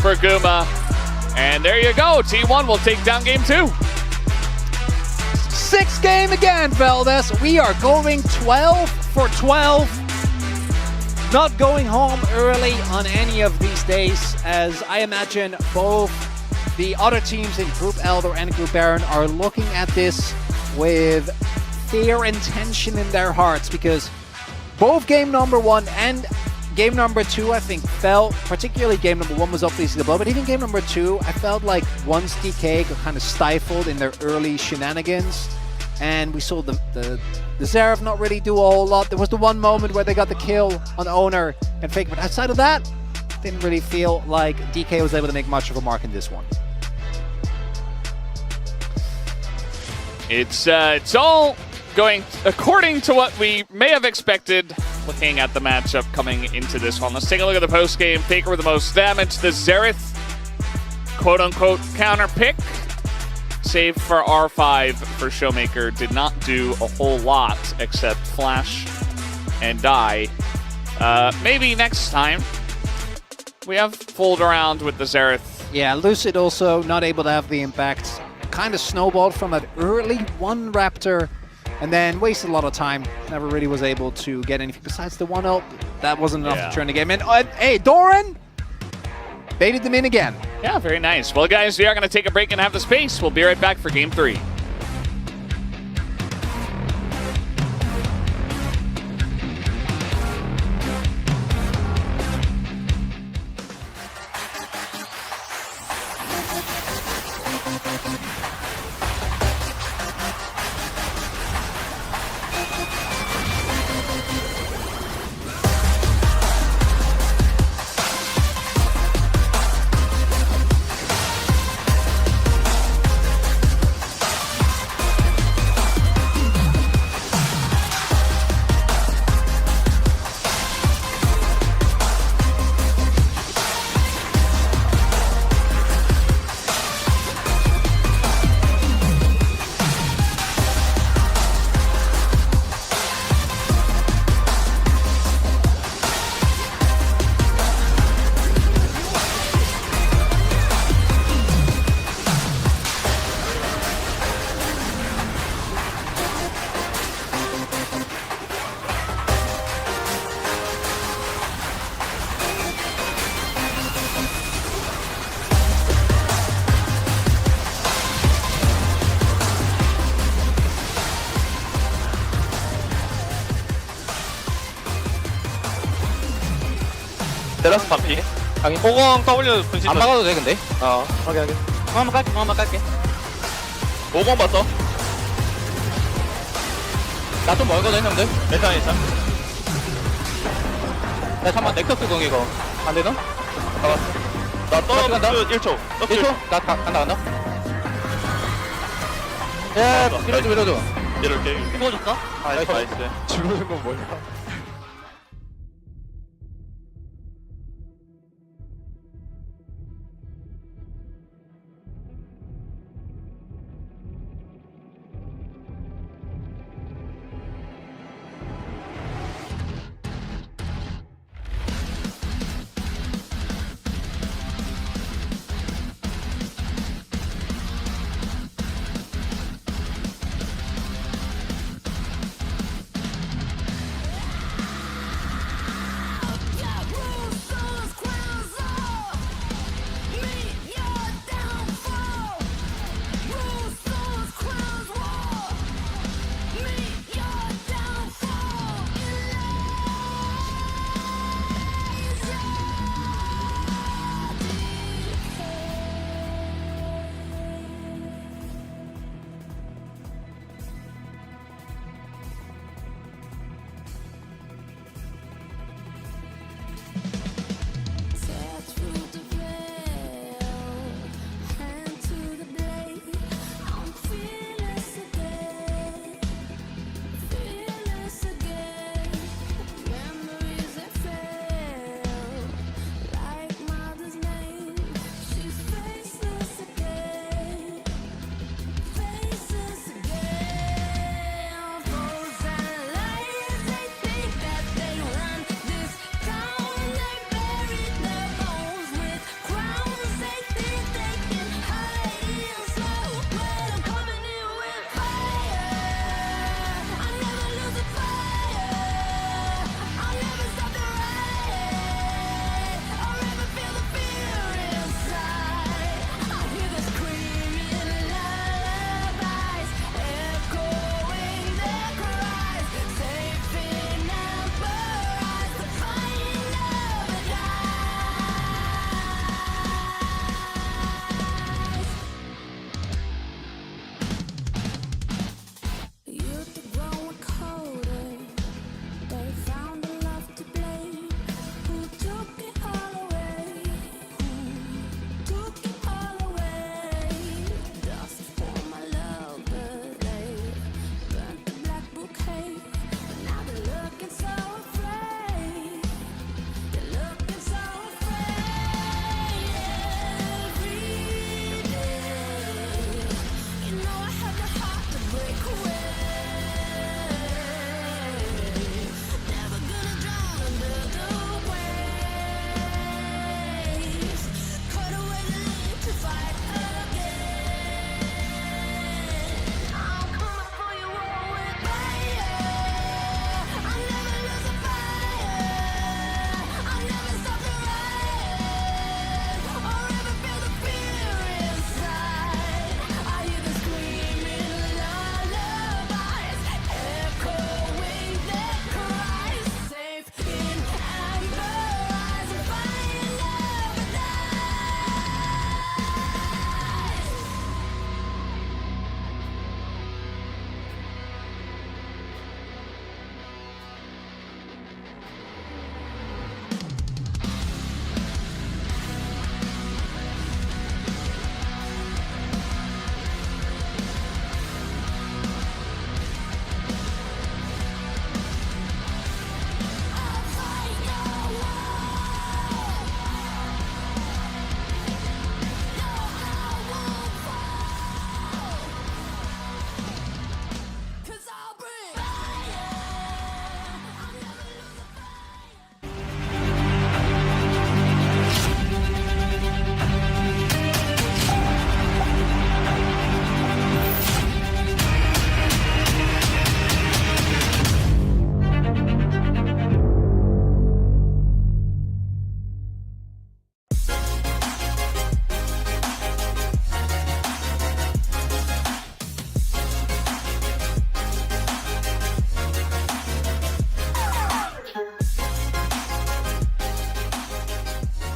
for Guma. And there you go. T1 will take down game 2. 6th game again, VODS. We are going 12 for 12. Not going home early on any of these days, as I imagine both the other teams in Group Elder and Group Baron are looking at this with fear and tension in their hearts, because both game number 1 and game number 2, I think, felt, particularly game number 1 was obviously the blow, but even game number 2, I felt like once DK got kind of stifled in their early shenanigans, and we saw the Xerath not really do a whole lot. There was the one moment where they got the kill on Oner and Faker, but outside of that, didn't really feel like DK was able to make much of a mark in this one. It's all going according to what we may have expected looking at the matchup coming into this one. Let's take a look at the post-game. Faker with the most damage. The Xerath, quote-unquote, counter pick. Save for R5 for Showmaker. Did not do a whole lot except flash and die. Maybe next time we have fooled around with the Xerath. Yeah, Lucid also not able to have the impact. Kind of snowballed from an early one Raptor and then wasted a lot of time. Never really was able to get anything besides the 1-0. That wasn't enough to turn the game in. Hey, Doran baited them in again. Yeah, very nice. Well, guys, we are going to take a break and have the space. We'll be right back for Game 3. 내려서 반피. 확인. 호공 W 분신. 안 막아도 돼 근데. 확인. 한번 깔게, 한번 깔게. 호공 봤어. 나 좀 멀거든 형들. 괜찮아 괜찮아. 야 잠깐만 넥서스 공 이거. 안 되나? 잡았어. 나 간다. 떠 1초. 1초? 나 간다. 야 밀어줘. 이렇게. 죽어줬어? 나이스. 죽어준 건 뭐야?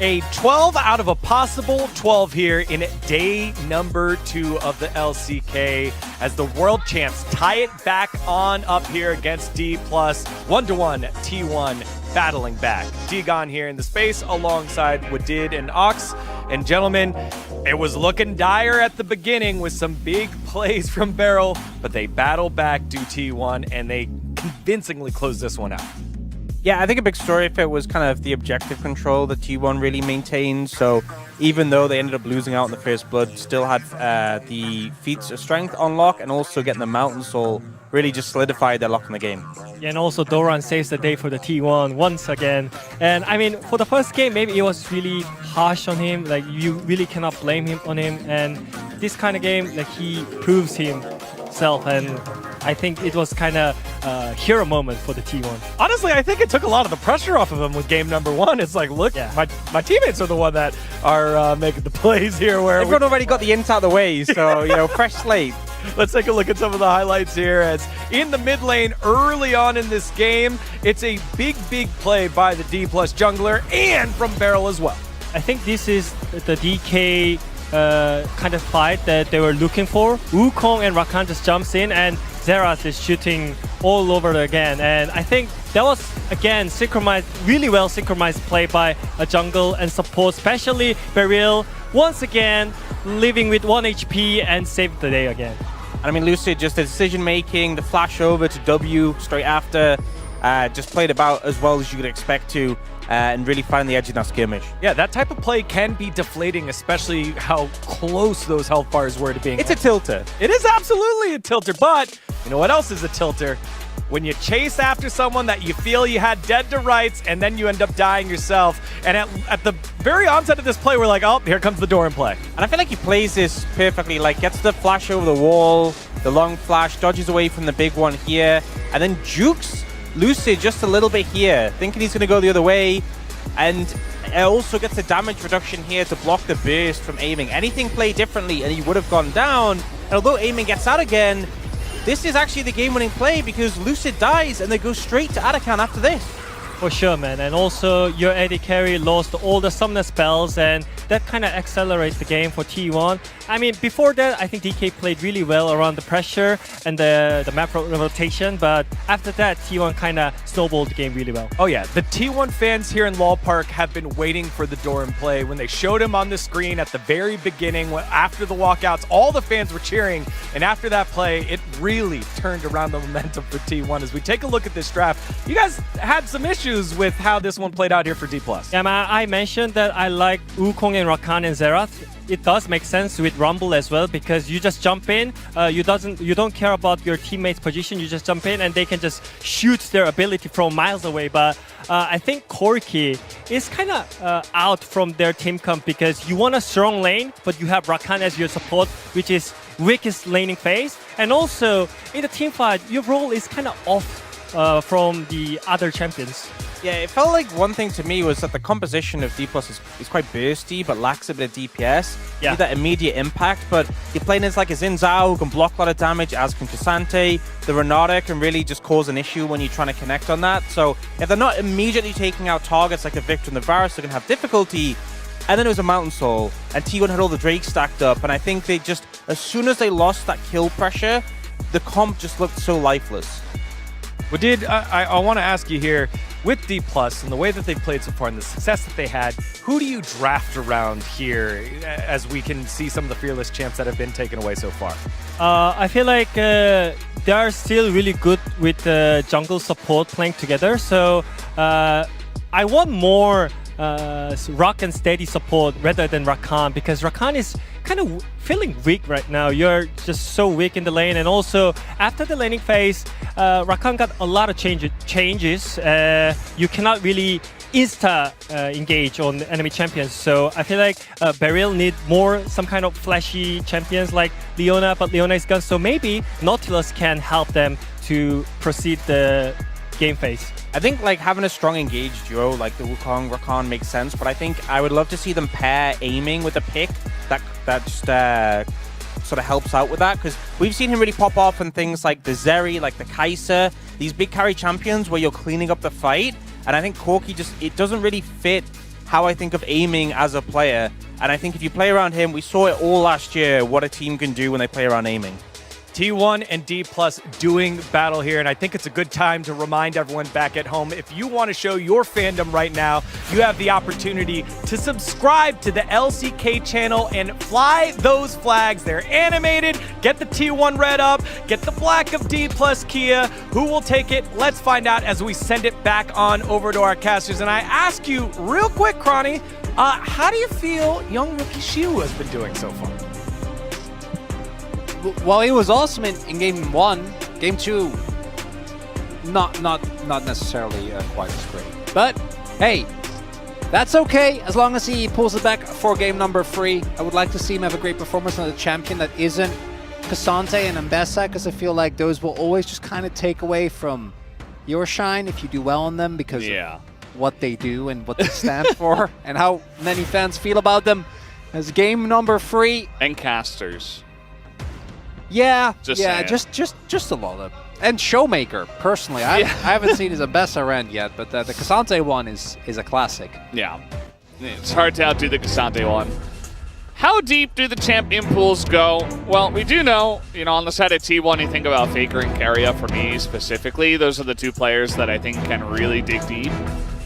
A 12 out of a possible 12 here in day number 2 of the LCK as the world champs tie it back on up here against D+. 1-1 T1 battling back. Digon here in the space alongside Wadid and Ox. And gentlemen, it was looking dire at the beginning with some big plays from Beryl, but they battle back to T1 and they convincingly close this one out. Yeah, I think a big story of it was kind of the objective control that T1 really maintained. So even though they ended up losing out in the first blood, still had the feats of strength on lock, and also getting the Mountain Soul really just solidified their lock in the game. Yeah, and also Doran saves the day for the T1 once again. And I mean, for the first game, maybe it was really harsh on him. Like, you really cannot blame him on him. And this kind of game, like, he proves himself. And I think it was kind of a hero moment for the T1. Honestly, I think it took a lot of the pressure off of him with game number 1. It's like, look, my teammates are the one that are making the plays here. Where everyone already got the int out of the way, so, you know, fresh slate. Let's take a look at some of the highlights here as in the mid lane early on in this game, it's a big play by the D+ jungler and from Beryl as well. I think this is the DK kind of fight that they were looking for. Wukong and Rakan just jumps in and Xerath is shooting all over again. And I think that was, again, synchronized, really well synchronized play by a jungle and support, especially Beryl, once again, living with 1 HP and saved the day again. And I mean, Lucid, just the decision-making, the flash over to W straight after, just played about as well as you could expect to, and really find the edge in that skirmish. Yeah, that type of play can be deflating, especially how close those health bars were to being. It's a tilter. It is absolutely a tilter, but you know what else is a tilter? When you chase after someone that you feel you had dead to rights, and then you end up dying yourself. And at the very onset of this play, we're like, oh, here comes the Doran play. And I feel like he plays this perfectly, like gets the flash over the wall, the long flash, dodges away from the big one here, and then jukes Lucid just a little bit here, thinking he's going to go the other way. And it also gets the damage reduction here to block the burst from aiming. Anything played differently, and he would have gone down. And although aiming gets out again, this is actually the game-winning play because Lucid dies and they go straight to Atakan after this. For sure, man. And also, your AD carry lost all the summoner spells, and that kind of accelerates the game for T1. I mean, before that, I think DK played really well around the pressure and the map rotation, but after that, T1 kind of snowballed the game really well. Oh yeah, the T1 fans here in Lol Park have been waiting for the Doran play. When they showed him on the screen at the very beginning, after the walkouts, all the fans were cheering, and after that play, it really turned around the momentum for T1. As we take a look at this draft, you guys had some issues with how this one played out here for D+. Yeah, man, I mentioned that I like Wukong and Rakan and Xerath. It does make sense with Rumble as well because you just jump in, you don't care about your teammate's position, you just jump in and they can just shoot their ability from miles away. But I think Corki is kind of out from their team comp because you want a strong lane, but you have Rakan as your support, which is weakest laning phase. And also, in the team fight, your role is kind of off from the other champions. Yeah, it felt like one thing to me was that the composition of D+ is quite bursty, but lacks a bit of DPS. Yeah. Need that immediate impact, but you're playing as like a Xin Zhao who can block a lot of damage, as can Cassante. The Renata can really just cause an issue when you're trying to connect on that. So if they're not immediately taking out targets like the Victor and the Varus, they're going to have difficulty. And then it was a Mountain Soul, and T1 had all the Drake stacked up, and I think they just, as soon as they lost that kill pressure, the comp just looked so lifeless. Well, I want to ask you here, with D+ and the way that they've played so far and the success that they had, who do you draft around here as we can see some of the fearless champs that have been taken away so far? I feel like they are still really good with jungle support playing together. So I want more rock and steady support rather than Rakan because Rakan is kind of feeling weak right now. You're just so weak in the lane, and also after the laning phase, Rakan got a lot of changes. You cannot really engage on enemy champions. So I feel like Beryl need some kind of flashy champions like Leona, but Leona is gone. So maybe Nautilus can help them to proceed the game phase. I think like having a strong engaged duo like the Wukong Rakan makes sense, but I think I would love to see them pair aiming with a pick that just sort of helps out with that, because we've seen him really pop off in things like the Zeri, like the Kai'Sa, these big carry champions where you're cleaning up the fight, and I think Corki it doesn't really fit how I think of aiming as a player. And I think if you play around him, we saw it all last year, what a team can do when they play around aiming. T1 and D+ doing battle here, and I think it's a good time to remind everyone back at home, if you want to show your fandom right now, you have the opportunity to subscribe to the LCK channel and fly those flags. They're animated. Get the T1 red up, get the black of D+ Kia. Who will take it? Let's find out as we send it back on over to our casters. And I ask you real quick, Cronny, how do you feel young rookie Shiu has been doing so far? Well, he was awesome in game 1. Game 2, not necessarily quite as great. But hey, that's okay as long as he pulls it back for game number 3. I would like to see him have a great performance on the champion that isn't Cassante and Ambessa, because I feel like those will always just kind of take away from your shine if you do well on them because of what they do and what they stand for and how many fans feel about them. As game number 3 And casters. Yeah, Just a lot of. And Showmaker, personally. I haven't seen his Ambessa rend yet, but the Cassante one is a classic. Yeah. It's hard to outdo the Cassante one. How deep do the champion pools go? Well, we do know, on the side of T1, you think about Faker and Keria for me specifically. Those are the two players that I think can really dig deep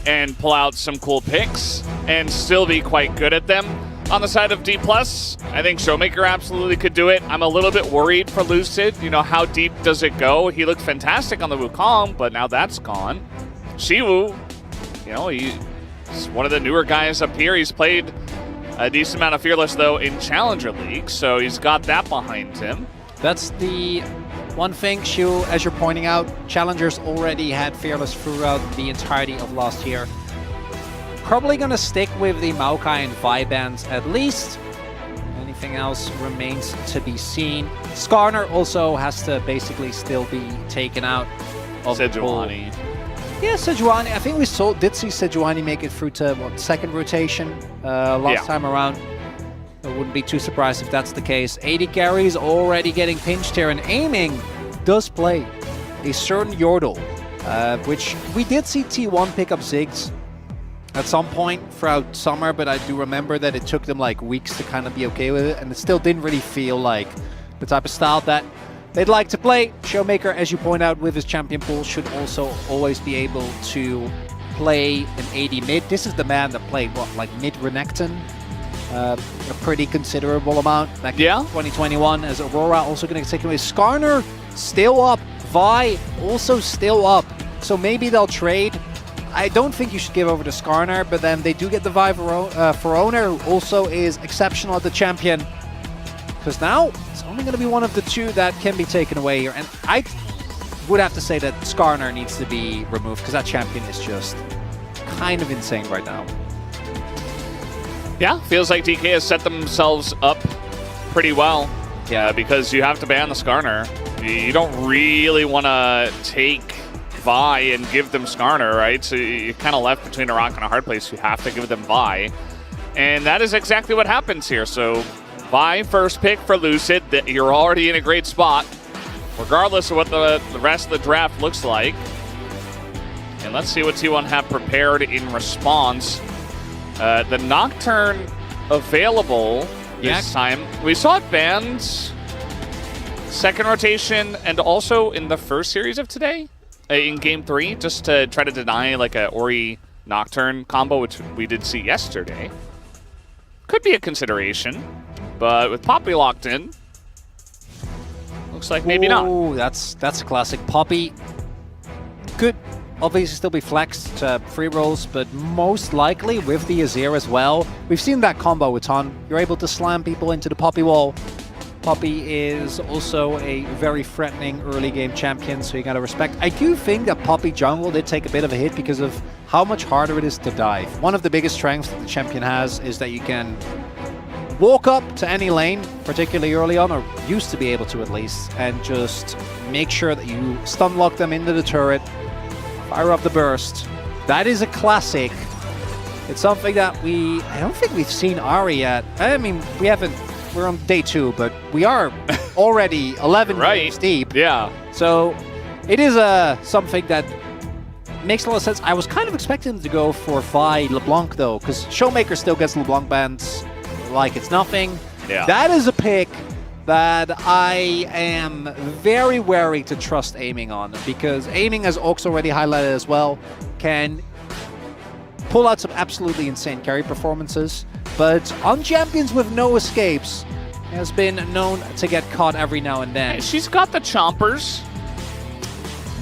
and pull out some cool picks and still be quite good at them. On the side of D+, I think Showmaker absolutely could do it. I'm a little bit worried for Lucid. How deep does it go? He looked fantastic on the Wukong, but now that's gone. Shiwu, he's one of the newer guys up here. He's played a decent amount of Fearless, though, in Challenger League, so he's got that behind him. That's the one thing, Shiwu, as you're pointing out, Challengers already had Fearless throughout the entirety of last year. Probably going to stick with the Maokai and Vi bands at least. Anything else remains to be seen. Skarner also has to basically still be taken out of the pool. Sejuani. Yeah, Sejuani. I think we did see Sejuani make it through to, second rotation last time around. I wouldn't be too surprised if that's the case. 80 carries already getting pinched here, and aiming does play a certain Yordle, which we did see T1 pick up Ziggs at some point throughout summer, but I do remember that it took them like weeks to kind of be okay with it, and it still didn't really feel like the type of style that they'd like to play. Showmaker, as you point out, with his champion pool, should also always be able to play an AD mid. This is the man that played, mid Renekton? A pretty considerable amount back in 2021, as Aurora also going to take away. Skarner still up, Vi also still up, so maybe they'll trade. I don't think you should give over to Skarner, but then they do get the Vi for Oner, who also is exceptional at the champion. Because now, it's only going to be one of the two that can be taken away here. And I would have to say that Skarner needs to be removed, because that champion is just kind of insane right now. Yeah, feels like DK has set themselves up pretty well. Yeah, because you have to ban the Skarner. You don't really want to take Vi and give them Skarner, right? So you're kind of left between a rock and a hard place. You have to give them Vi. And that is exactly what happens here. So Vi, first pick for Lucid. You're already in a great spot, regardless of what the rest of the draft looks like. And let's see what T1 have prepared in response. The Nocturne available this time. We saw it banned second rotation and also in the first series of today. In Game 3, just to try to deny like a Ori Nocturne combo, which we did see yesterday. Could be a consideration, but with Poppy locked in, looks like maybe not. Oh, that's a classic. Poppy could obviously still be flexed to free rolls, but most likely with the Azir as well. We've seen that combo a ton. You're able to slam people into the Poppy wall. Poppy is also a very threatening early game champion, so you gotta respect. I do think that Poppy jungle did take a bit of a hit because of how much harder it is to dive. One of the biggest strengths that the champion has is that you can walk up to any lane, particularly early on, or used to be able to at least, and just make sure that you stun lock them into the turret, fire up the burst. That is a classic. It's something that I don't think we've seen Ahri yet. I mean, we haven't. We're on day 2, but we are already 11 games deep. Yeah. So it is something that makes a lot of sense. I was kind of expecting him to go for Vi LeBlanc, though, because Showmaker still gets LeBlanc bans like it's nothing. Yeah. That is a pick that I am very wary to trust aiming on, because aiming, as Ox already highlighted as well, can pull out some absolutely insane carry performances, but on champions with no escapes has been known to get caught every now and then. She's got the chompers.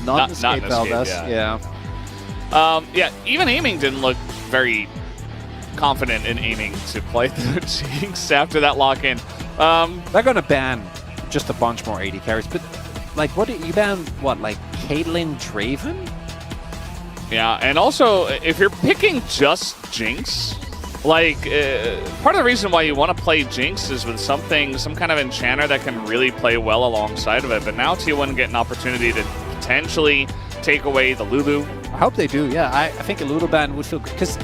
Not an escape, an escape, Valdez. yeah. Yeah, even aiming didn't look very confident in aiming to play the Jinx after that lock-in. They're gonna ban just a bunch more AD carries, but like, what you ban? What, like Caitlyn Draven? Yeah, and also, if you're picking just Jinx, like, part of the reason why you want to play Jinx is with some kind of enchanter that can really play well alongside of it. But now T1 get an opportunity to potentially take away the Lulu. I hope they do, yeah. I think a Lulu ban would feel good, because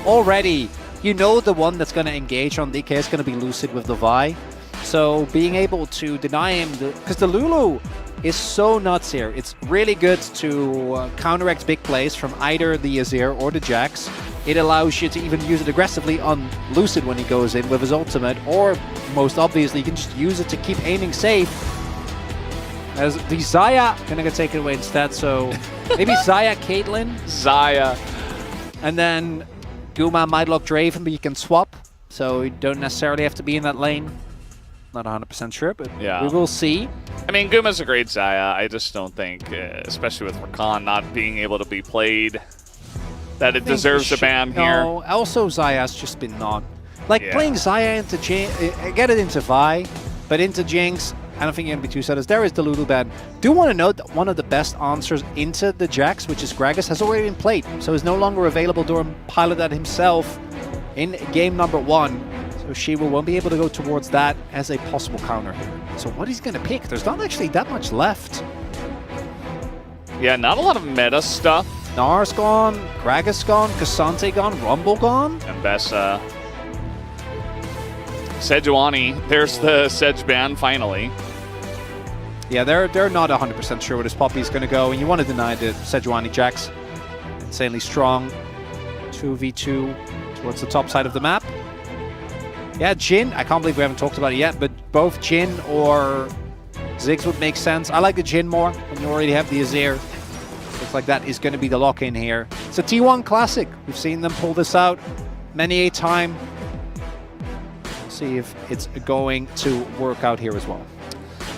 already, you know, the one that's going to engage on DK is going to be Lucid with the Vi. So being able to deny him, because the Lulu is so nuts here. It's really good to counteract big plays from either the Azir or the Jax. It allows you to even use it aggressively on Lucid when he goes in with his ultimate, or most obviously, you can just use it to keep aiming safe. As the Xayah gonna get taken away instead, so maybe Xayah, Caitlyn. Xayah. And then Guma might lock Draven, but you can swap, so you don't necessarily have to be in that lane. Not 100% sure, but yeah, we will see. I mean, Guma's a great Xayah. I just don't think, especially with Rakan not being able to be played, that it deserves a ban here. No, also Xayah's just been not. Like, Yeah. playing Xayah into get it into Vi, but into Jinx, I don't think you're going to be too sad. As there is the Lulu ban. Do want to note that one of the best answers into the Jax, which is Gragas, has already been played, so is no longer available. Doran piloted that himself in game number 1. So Shiva won't be able to go towards that as a possible counter here. So what he's going to pick, there's not actually that much left. Yeah, not a lot of meta stuff. Nar's gone, Gragas gone, Cassante gone, Rumble gone. And Bessa. Sejuani, there's the Sedge ban finally. Yeah, they're not 100% sure where this Poppy's going to go, and you want to deny the Sejuani Jax. Insanely strong. 2v2 towards the top side of the map. Yeah, Jhin, I can't believe we haven't talked about it yet, but both Jhin or Ziggs would make sense. I like the Jhin more when you already have the Azir. Looks like that is going to be the lock-in here. It's a T1 classic. We've seen them pull this out many a time. We'll see if it's going to work out here as well.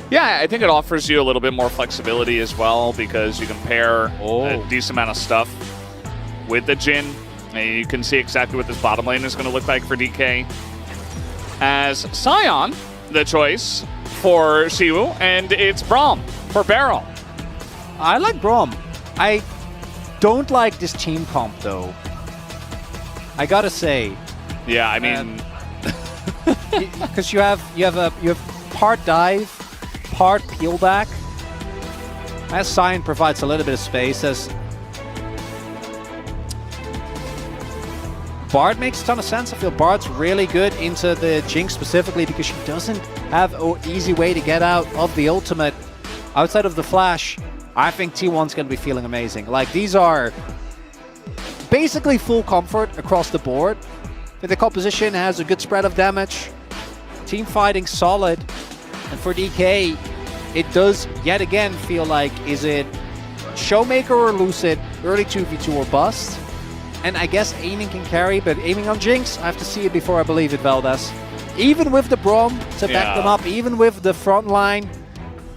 Yeah, I think it offers you a little bit more flexibility as well, because you can pair a decent amount of stuff with the Jhin. And you can see exactly what this bottom lane is going to look like for DK. As Sion, the choice for Siwu, and it's Braum for Barrel. I like Braum. I don't like this team comp, though. I gotta say. Yeah, I mean, because you have part dive, part peel back. As Sion provides a little bit of space, as Bard makes a ton of sense. I feel Bard's really good into the Jinx specifically because she doesn't have an easy way to get out of the ultimate. Outside of the flash, I think T1's going to be feeling amazing. Like, these are basically full comfort across the board. The composition has a good spread of damage. Team fighting solid. And for DK, it does yet again feel like, is it Showmaker or Lucid, early 2v2 or bust? And I guess aiming can carry, but aiming on Jinx, I have to see it before I believe it, Valdez. Even with the Braum to back them up, even with the front line,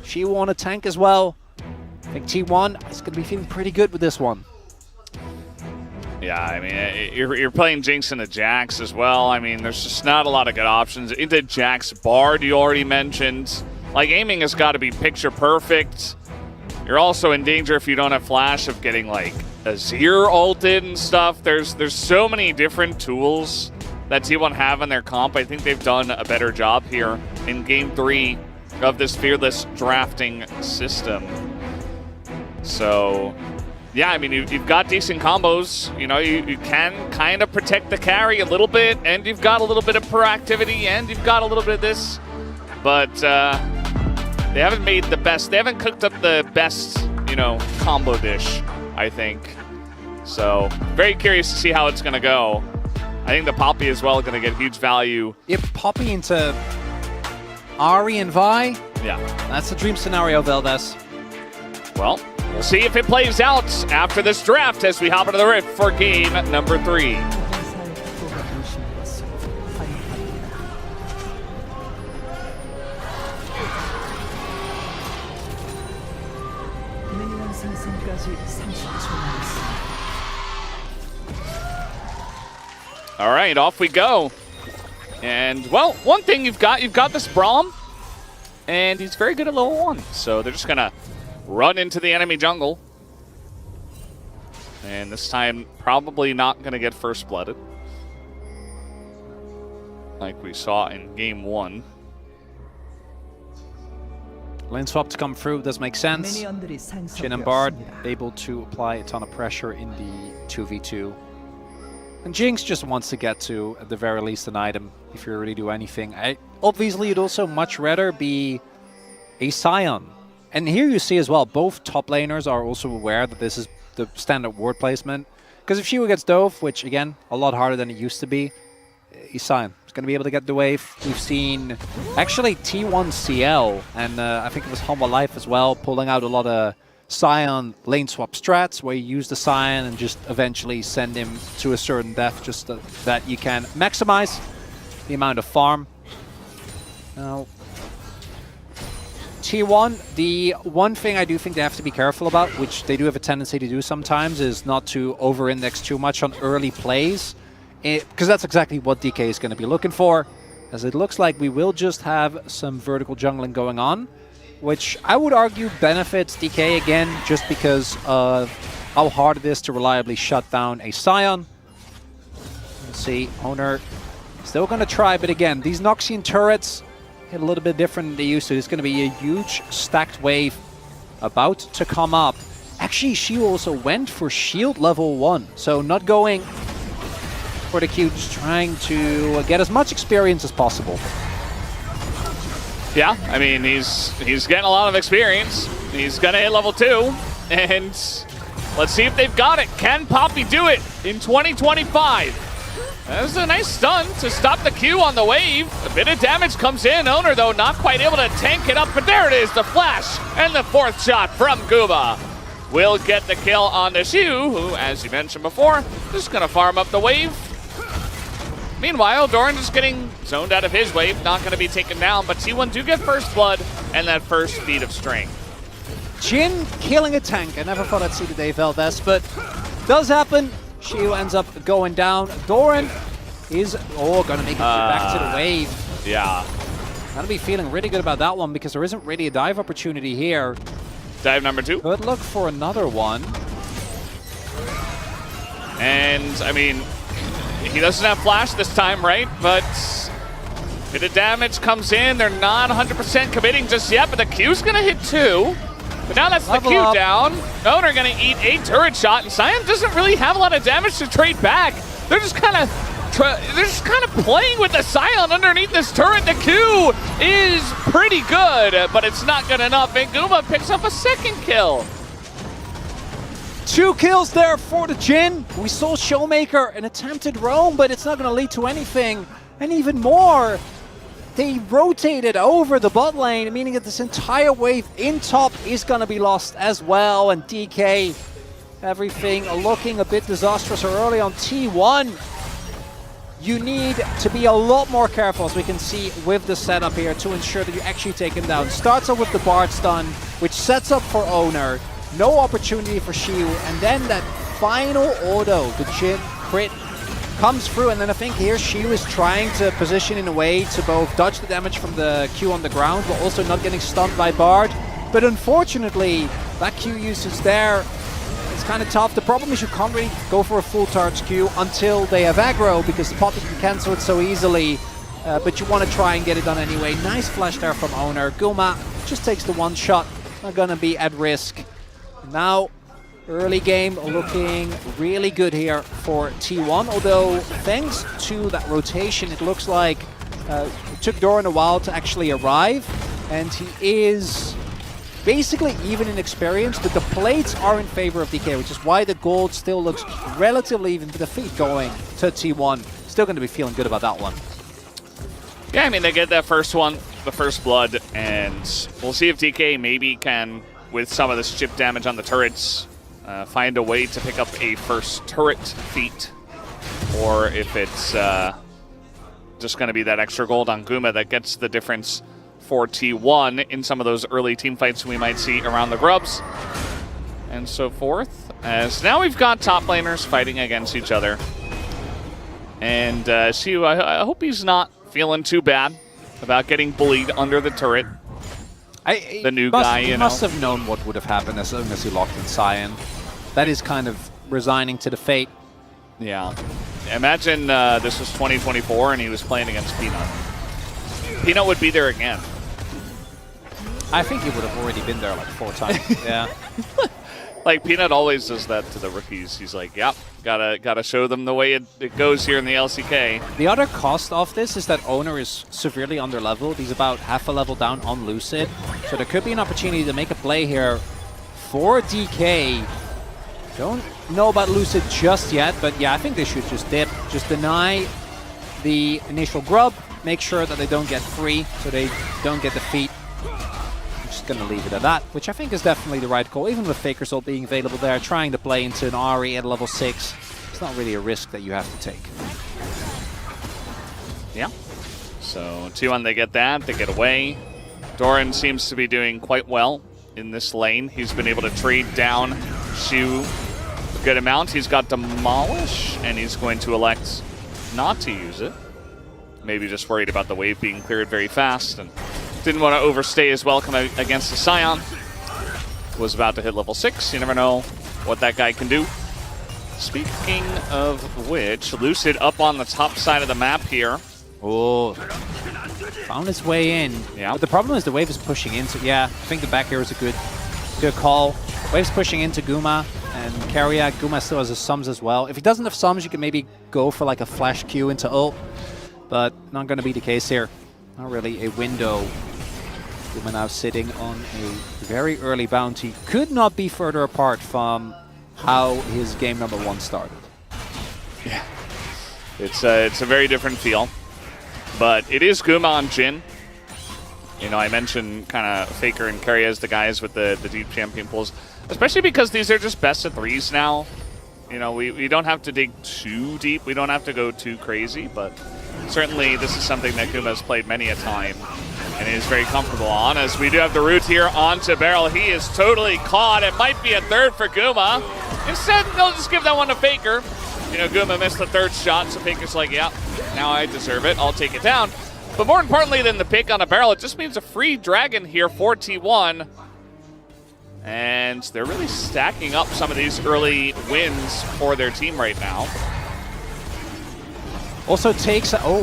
she won a tank as well. I think T1 is going to be feeling pretty good with this one. yeah, I mean, you're playing Jinx into Jax as well. I mean, there's just not a lot of good options. Into Jax Bard, you already mentioned. Like, aiming has got to be picture perfect. You're also in danger if you don't have flash of getting, like, Azir ulted and stuff. There's so many different tools that T1 have in their comp. I think they've done a better job here in Game 3 of this fearless drafting system. So, yeah, I mean, you've got decent combos. You know, you can kind of protect the carry a little bit, and you've got a little bit of proactivity, and you've got a little bit of this. But they haven't made the best. They haven't cooked up the best, you know, combo dish, I think. So very curious to see how it's going to go. I think the Poppy as well going to get huge value. If Poppy into Ari and Vi, Yeah. that's the dream scenario, Veldes. Well, we'll see if it plays out after this draft as we hop into the rift for game number 3. All right, off we go. And, well, one thing you've got this Braum, and he's very good at level 1. So they're just going to run into the enemy jungle. And this time, probably not going to get first blooded, like we saw in game 1. Lane swap to come through does make sense. Jhin and Bard able to apply a ton of pressure in the 2v2. And Jinx just wants to get to, at the very least, an item if you really do anything. Obviously, you'd also much rather be a Scion. And here you see as well, both top laners are also aware that this is the standard ward placement. Because if Shiwa gets Dove, which, again, a lot harder than it used to be, he's Scion. He's going to be able to get the wave. We've seen, actually, T1 CL, and I think it was Humble Life as well, pulling out a lot of Scion lane swap strats where you use the Scion and just eventually send him to a certain death just that you can maximize the amount of farm. Now, T1, the one thing I do think they have to be careful about, which they do have a tendency to do sometimes, is not to over-index too much on early plays, because that's exactly what DK is going to be looking for, as it looks like we will just have some vertical jungling going on, which I would argue benefits DK again, just because of how hard it is to reliably shut down a Scion. Let's see, Oner still going to try, but again, these Noxian turrets hit a little bit different than they used to. It's going to be a huge stacked wave about to come up. Actually, she also went for shield level 1, so not going for the Q, just trying to get as much experience as possible. Yeah, I mean, he's getting a lot of experience. He's going to hit level 2, and let's see if they've got it. Can Poppy do it in 2025? That was a nice stun to stop the Q on the wave. A bit of damage comes in. Oner, though, not quite able to tank it up, but there it is, the flash, and the 4th shot from Guma will get the kill on the Shu, who, as you mentioned before, just going to farm up the wave. Meanwhile, Doran just getting zoned out of his wave, not going to be taken down, but T1 do get first blood and that first feat of strength. Jhin killing a tank. I never thought I'd see the day Veldes, but does happen. Shiu ends up going down. Doran is going to make it back to the wave. Yeah. Gonna be feeling really good about that one because there isn't really a dive opportunity here. Dive number 2. Could look for another one. And, I mean, he doesn't have flash this time, right? But a bit of damage comes in. They're not 100% committing just yet, but the Q's going to hit 2. But now that's Level the Q up. down. Oner going to eat a turret shot, and Sion doesn't really have a lot of damage to trade back. They're just kind of playing with the Sion underneath this turret. The Q is pretty good, but it's not good enough. And Guma picks up a 2nd kill. 2 kills there for the Jhin. We saw Showmaker an attempted roam, but it's not going to lead to anything. And even more, they rotated over the bot lane, meaning that this entire wave in top is going to be lost as well. And DK, everything looking a bit disastrous early on T1. You need to be a lot more careful, as we can see with the setup here, to ensure that you actually take him down. Starts off with the Bard stun, which sets up for Oner. No opportunity for Shiu, and then that final auto, the Jhin crit, comes through, and then I think here Shiu is trying to position in a way to both dodge the damage from the Q on the ground, but also not getting stunned by Bard. But unfortunately, that Q usage there is kind of tough. The problem is you can't really go for a full charge Q until they have aggro, because the Poppy can cancel it so easily, but you want to try and get it done anyway. Nice flash there from Oner. Guma just takes the 1 shot, not going to be at risk. Now, early game looking really good here for T1, although thanks to that rotation, it looks like it took Doran a while to actually arrive, and he is basically even in experience, but the plates are in favor of DK, which is why the gold still looks relatively even, but the feed going to T1. Still going to be feeling good about that one. Yeah, I mean, they get that first one, the first blood, and we'll see if DK maybe can, with some of this chip damage on the turrets, find a way to pick up a first turret feat, or if it's just going to be that extra gold on Guma that gets the difference for T1 in some of those early team fights we might see around the grubs and so forth. As now we've got top laners fighting against each other. And Siu, I hope he's not feeling too bad about getting bullied under the turret. The new guy, you know. He must have known what would have happened as soon as he locked in Cyan. That is kind of resigning to the fate. Yeah. Imagine this was 2024 and he was playing against Peanut. Peanut would be there again. I think he would have already been there like 4 times. Yeah. Like, Peanut always does that to the rookies. He's like, yep, gotta show them the way it goes here in the LCK. The other cost of this is that Oner is severely under-leveled. He's about half a level down on Lucid. So there could be an opportunity to make a play here for DK. Don't know about Lucid just yet, but yeah, I think they should just dip. Just deny the initial grub. Make sure that they don't get free, so they don't get the feat. I'm just going to leave it at that, which I think is definitely the right call. Even with Faker's ult being available there, trying to play into an Ahri at level 6, it's not really a risk that you have to take. Yeah. So T1, they get that, they get away. Doran seems to be doing quite well in this lane. He's been able to trade down Shu a good amount. He's got Demolish, and he's going to elect not to use it. Maybe just worried about the wave being cleared very fast and didn't want to overstay his welcome against the Scion. Was about to hit level 6. You never know what that guy can do. Speaking of which, Lucid up on the top side of the map here. Oh, found his way in. Yeah. But the problem is the wave is pushing into. Yeah, I think the back here is a good call. Wave's pushing into Guma and Keria. Guma still has his sums as well. If he doesn't have sums, you can maybe go for like a flash Q into ult. But not going to be the case here. Not really a window. Guma now sitting on a very early bounty. Could not be further apart from how his game number 1 started. Yeah. It's a very different feel. But it is Guma on Jhin. You know, I mentioned kind of Faker and Keria as the guys with the deep champion pools. Especially because these are just best of 3s now. You know, we don't have to dig too deep. We don't have to go too crazy. But certainly this is something that Guma has played many a time and is very comfortable on. As we do have the root here onto Beryl. He is totally caught. It might be a third for Guma. Instead, they'll just give that one to Faker. You know, Guma missed the 3rd shot, so Faker's like, yeah, now I deserve it. I'll take it down. But more importantly than the pick on a Beryl, it just means a free dragon here for T1. And they're really stacking up some of these early wins for their team right now. Also takes... Oh,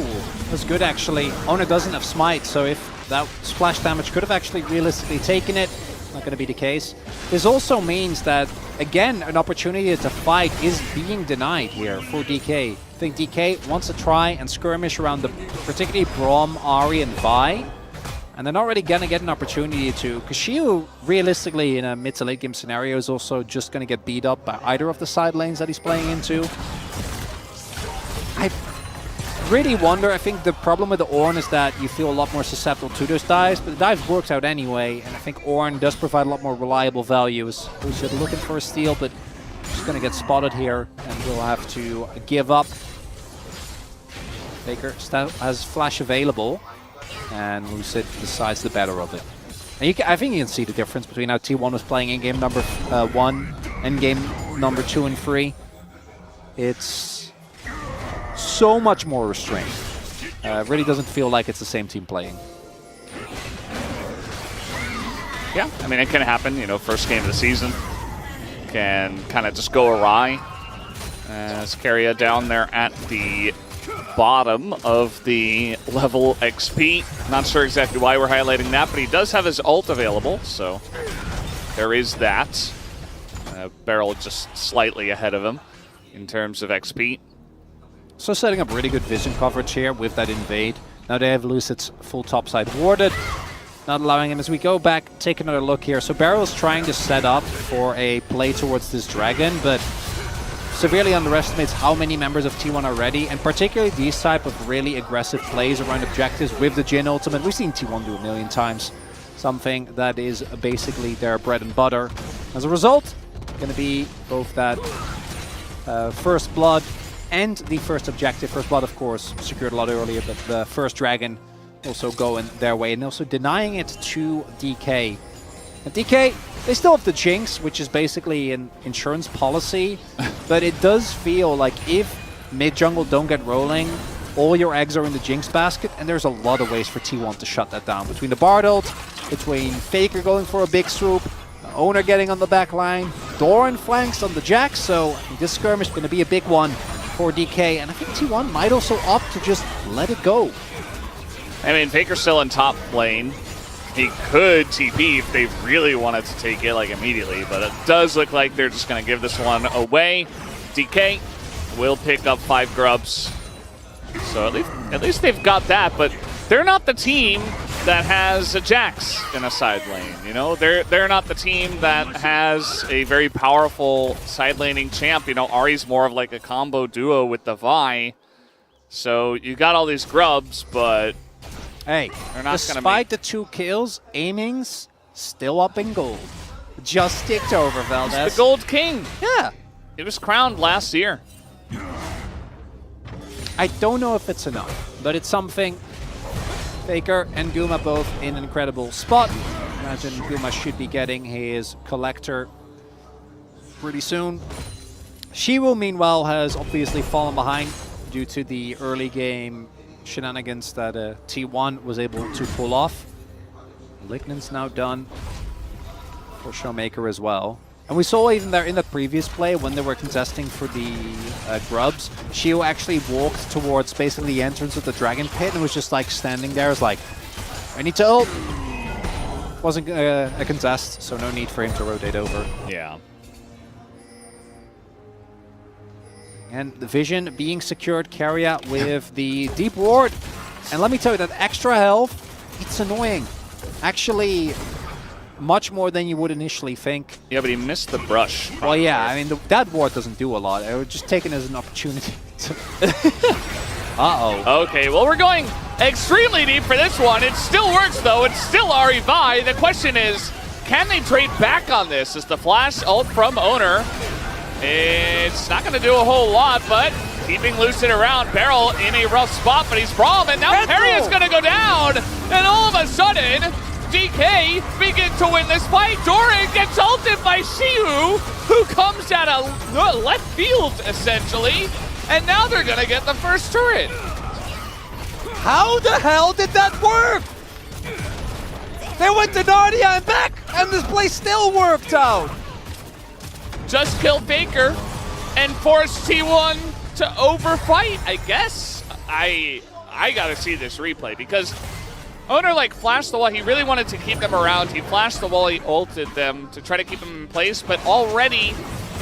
that's good actually. Oner doesn't have smite, so if that splash damage could have actually realistically taken it, not going to be the case. This also means that, again, an opportunity to fight is being denied here for DK. I think DK wants to try and skirmish around the particularly Braum, Ahri, and Vi. And they're not really going to get an opportunity to... Kashiu, realistically, in a mid to late game scenario, is also just going to get beat up by either of the side lanes that he's playing into. I really wonder, I think the problem with the Ornn is that you feel a lot more susceptible to those dives, but the dives works out anyway, and I think Ornn does provide a lot more reliable values. Who's looking for a steal, but just going to get spotted here, and will have to give up. Faker has flash available, and Lucid decides the better of it. And I think you can see the difference between how T1 was playing in game number 1 and game number 2 and 3. It's so much more restrained. Really doesn't feel like it's the same team playing. Yeah, I mean, it can happen. You know, first game of the season can kind of just go awry. As Keria down there at the bottom of the level XP. Not sure exactly why we're highlighting that, but he does have his ult available, so there is that. Beryl just slightly ahead of him in terms of XP. So setting up really good vision coverage here with that invade. Now they have Lucid's full topside warded. not allowing him. As we go back, take another look here. So Barrel's trying to set up for a play towards this dragon, but severely underestimates how many members of T1 are ready, and particularly these type of really aggressive plays around objectives with the Jhin ultimate. We've seen T1 do a million times. Something that is basically their bread and butter. As a result, going to be both that first blood and the first objective. First blood, of course, secured a lot earlier, but the first dragon also going their way, and also denying it to DK. And DK, they still have the Jinx, which is basically an insurance policy, but it does feel like if mid-jungle don't get rolling, all your eggs are in the Jinx basket, and there's a lot of ways for T1 to shut that down. Between the Bard ult, between Faker going for a big swoop, Oner getting on the back line, Doran flanks on the Jax, so this skirmish is going to be a big one for DK, and I think T1 might also opt to just let it go. I mean, Faker's still in top lane. He could TP if they really wanted to take it like immediately, but it does look like they're just going to give this one away. DK will pick up 5 grubs. So at least they've got that, but they're not the team that has a Jax in a side lane. You know, they're not the team that has a very powerful side laning champ. You know, Ahri's more of like a combo duo with the Vi. So you got all these grubs, but hey, they're not despite the 2 kills, aiming's still up in gold. Just ticked over, Valdez. He's the Gold King. Yeah. It was crowned last year. I don't know if it's enough, but it's something. Faker and Guma both in an incredible spot. Imagine Guma should be getting his collector pretty soon. Shiwu, meanwhile, has obviously fallen behind due to the early game shenanigans that T1 was able to pull off. Malignant's now done for Showmaker as well. And we saw even there in the previous play when they were contesting for the grubs, Shiwu actually walked towards basically the entrance of the Dragon Pit and was just like standing there as like, I need to ult. Wasn't a contest, so no need for him to rotate over. Yeah. And the vision being secured, Keria with the deep ward. And let me tell you, that extra health, it's annoying. Actually, much more than you would initially think. Yeah, but he missed the brush. Well, yeah, I mean, that ward doesn't do a lot. I would just take it as an opportunity to... Uh-oh. Okay, well, we're going extremely deep for this one. It still works, though. It's still Ahri Vi. The question is, can they trade back on this? Is the flash ult from Oner? It's not going to do a whole lot, but keeping Lucid around. Barrel in a rough spot, but he's Braum, and now Perry is going to go down. And all of a sudden, DK begin to win this fight. Doran gets ulted by Shiwu, who comes out of left field, essentially. And now they're going to get the first turret. How the hell did that work? They went to Narnia and back, and this play still worked out. Just kill Faker and force T1 to overfight, I guess. I gotta see this replay because Oner like flashed the wall. He really wanted to keep them around. He flashed the wall, he ulted them to try to keep them in place, but already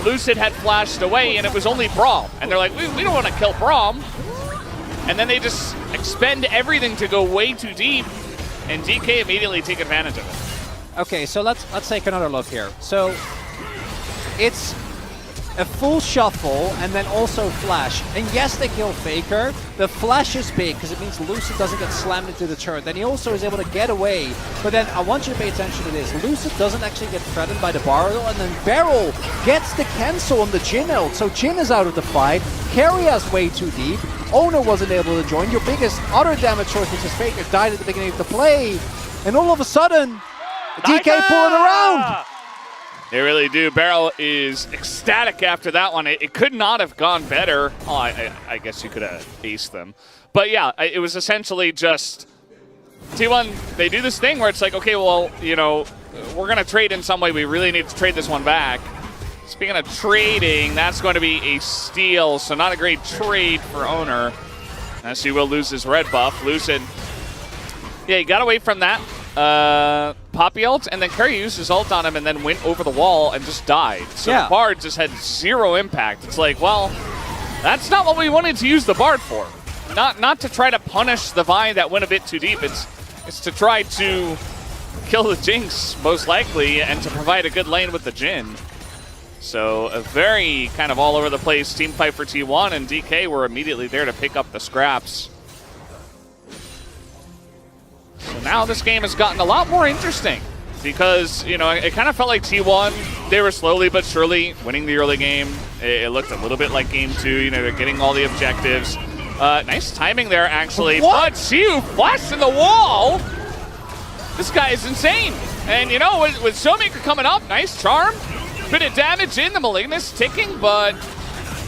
Lucid had flashed away and it was only Braum. And they're like, we don't want to kill Braum. And then they just expend everything to go way too deep, and DK immediately take advantage of it. Okay, so let's take another look here. So it's a full shuffle and then also flash. And yes, they kill Faker. The flash is big because it means Lucid doesn't get slammed into the turret. Then he also is able to get away. But then I want you to pay attention to this. Lucid doesn't actually get threatened by the Barrel, and then Barrel gets the cancel on the Jhin ult. So Jhin is out of the fight. Keria's way too deep. Oner wasn't able to join. Your biggest other damage source, which is Faker, died at the beginning of the play. And all of a sudden, DK pulling around. They really do. Barrel is ecstatic after that one. It could not have gone better. Oh, I guess you could have aced them. But yeah, it was essentially just T1, they do this thing where it's like, okay, well, you know, we're going to trade in some way. We really need to trade this one back. Speaking of trading, that's going to be a steal, so not a great trade for Oner, as he will lose his red buff. Lucid, yeah, he got away from that. Poppy ult, and then Keria used his ult on him and then went over the wall and just died. So yeah. The Bard just had zero impact. It's like, well, that's not what we wanted to use the Bard for. Not to try to punish the Vi that went a bit too deep. It's to try to kill the Jinx, most likely, and to provide a good lane with the Jhin. So a very kind of all over the place team fight for T1, and DK were immediately there to pick up the scraps. So now this game has gotten a lot more interesting because, you know, it kind of felt like T1, they were slowly but surely winning the early game. It looked a little bit like Game 2, you know, they're getting all the objectives. Nice timing there, actually. What? But Xiu flashed in the wall. This guy is insane. And, you know, with Showmaker coming up, nice charm. Bit of damage in, the Malignus ticking, but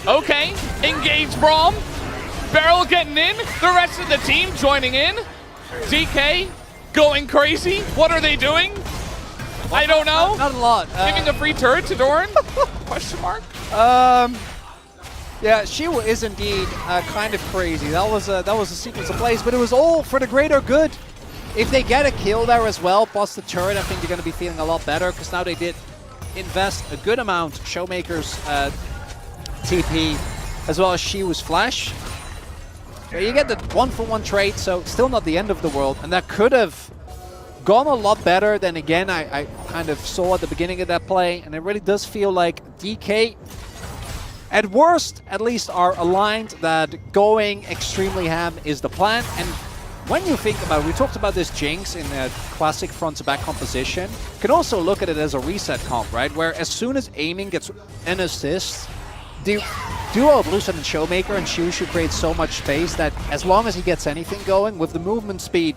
okay. Engage Braum. Barrel getting in. The rest of the team joining in. DK going crazy. What are they doing? I don't know. Not a lot. Giving a free turret to Doran? Question mark. Yeah, Shiwa is indeed kind of crazy. That was a sequence of plays, but it was all for the greater good. If they get a kill there as well, plus the turret, I think they're going to be feeling a lot better because now they did invest a good amount. Showmaker's TP as well as Shiwa's flash. So you get the 1-for-1 trade, so still not the end of the world, and that could have gone a lot better than again I kind of saw at the beginning of that play, and it really does feel like DK at worst at least are aligned that going extremely ham is the plan. And when you think about it, we talked about this Jinx in a classic front-to-back composition. You can also look at it as a reset comp, right? Where as soon as aiming gets an assist, the duo of Lucid and Showmaker and Shushu creates so much space that as long as he gets anything going with the movement speed,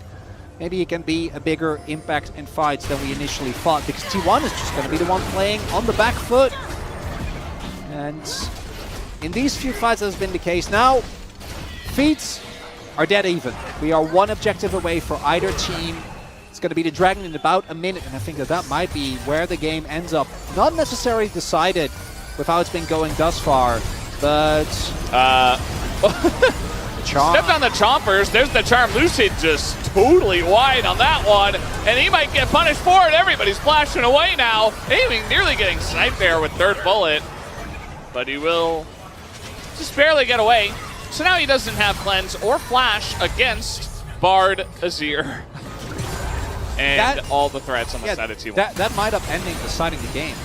maybe it can be a bigger impact in fights than we initially thought, because T1 is just going to be the one playing on the back foot. And in these few fights that has been the case. Now, feats are dead even. We are one objective away for either team. It's going to be the Dragon in about a minute, and I think that that might be where the game ends up. Not necessarily decided with how it's been going thus far, but... Charm. Step on the chompers. There's the charm. Lucid just totally wide on that one, and he might get punished for it. Everybody's flashing away now. Aiming, nearly getting sniped there with third bullet, but he will just barely get away. So now he doesn't have cleanse or flash against Bard Azir. And all the threats on the side of T1. That might up ending deciding the game,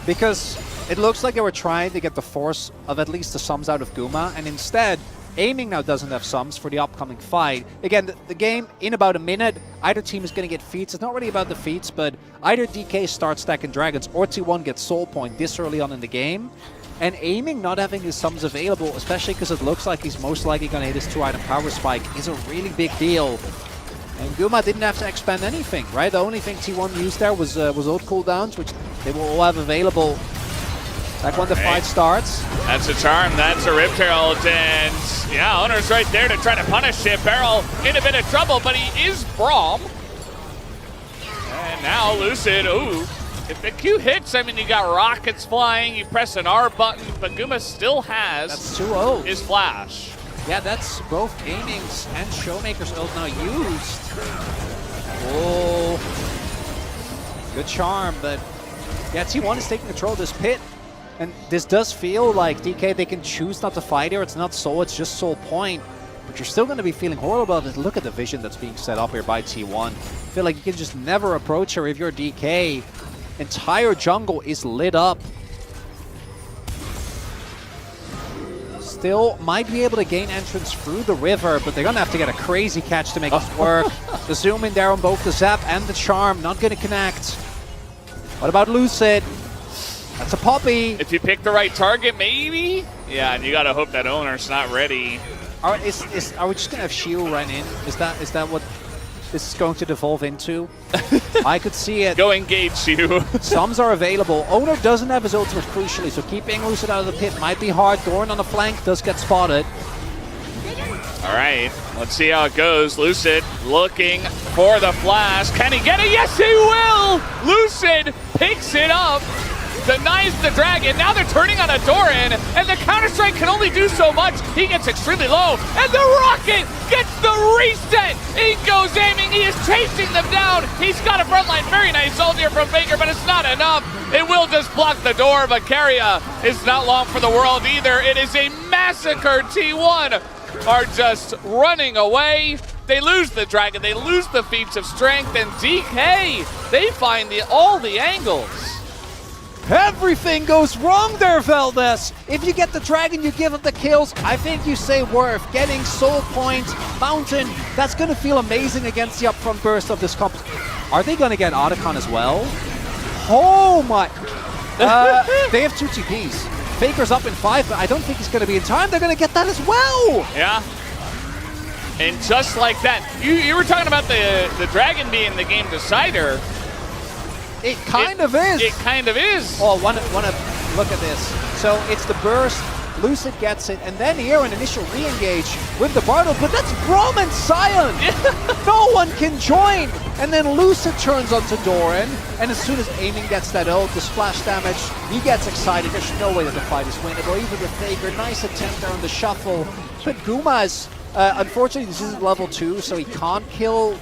because it looks like they were trying to get the force of at least the sums out of Guma, and instead aiming now doesn't have sums for the upcoming fight. Again, the game in about a minute, either team is going to get feats. It's not really about the feats, but either DK starts stacking dragons or T1 gets soul point this early on in the game. And aiming not having his sums available, especially because it looks like he's most likely going to hit his 2-item power spike, is a really big deal. And Guma didn't have to expand anything, right? The only thing T1 used there was ult cooldowns, which they will all have available like when the fight starts. That's a charm, that's a Rip Herald, and yeah, Oner's right there to try to punish it. Barrel in a bit of trouble, but he is Braum. And now Lucid, ooh. If the Q hits, I mean, you got rockets flying, you press an R button, but Guma still has that's 2 ults. His flash. Yeah, that's both Aiming's and Showmaker's ult now used. Oh, good charm, but yeah, T1 is taking control of this pit. And this does feel like DK, they can choose not to fight here. It's not soul, it's just soul point. But you're still going to be feeling horrible about it. Look at the vision that's being set up here by T1. I feel like you can just never approach her if you're DK. Entire jungle is lit up. Still might be able to gain entrance through the river, but they're going to have to get a crazy catch to make this work. The zoom in there on both the zap and the charm, not going to connect. What about Lucid? That's a poppy. If you pick the right target, maybe? Yeah, and you got to hope that Oner's not ready. Are we just going to have Shield run in? Is that what this is going to devolve into? I could see it. Go engage you. Sums are available. Oner doesn't have his ultimate crucially, so keeping Lucid out of the pit might be hard. Doran on the flank does get spotted. All right, let's see how it goes. Lucid looking for the flash. Can he get it? Yes, he will! Lucid picks it up. Denies the dragon. Now they're turning on a Doran, and the counter-strike can only do so much. He gets extremely low, and the rocket gets the reset. In goes aiming. He is chasing them down. He's got a front line. Very nice ult here from Faker, but it's not enough. It will just block the door, but Keria is not long for the world either. It is a massacre. T1 are just running away. They lose the dragon, they lose the feats of strength, and DK, they find all the angles. Everything goes wrong there, Veldes. If you get the dragon, you give up the kills. I think you say worth getting soul point, mountain. That's going to feel amazing against the upfront burst of this comp. Are they going to get Otacon as well? Oh my. They have 2 TPs. Faker's up in 5, but I don't think he's going to be in time. They're going to get that as well. Yeah. And just like that, you were talking about the dragon being the game decider. It kind of is. It kind of is. Oh, wanna look at this. So it's the burst, Lucid gets it, and then here an initial re-engage with the Bartle, but that's Braum and Sion! No one can join! And then Lucid turns onto Doran, and as soon as Aiming gets that ult, the splash damage, he gets excited. There's no way that the fight is winnable. Even with Faker, nice attempt there on the shuffle. But Guma's, unfortunately, this is level 2, so he can't kill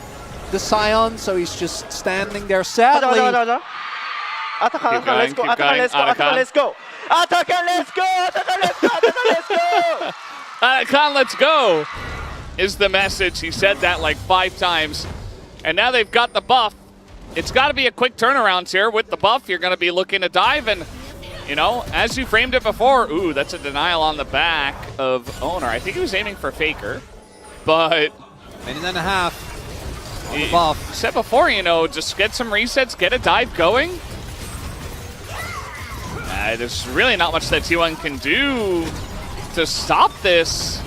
the Sion, so he's just standing there sadly. Atakan, let's go. Keep going. Atakan, let's go. Atakan, let's go. Atakan, let's go. Atakan, let's go. Atakan, let's go is the message. He said that like 5 times. And now they've got the buff. It's got to be a quick turnaround here. With the buff, you're going to be looking to dive. And, you know, as you framed it before, ooh, that's a denial on the back of Oner. I think he was aiming for Faker. But Minute and a half. Buff. Said before, you know, just get some resets, get a dive going. There's really not much that T1 can do to stop this.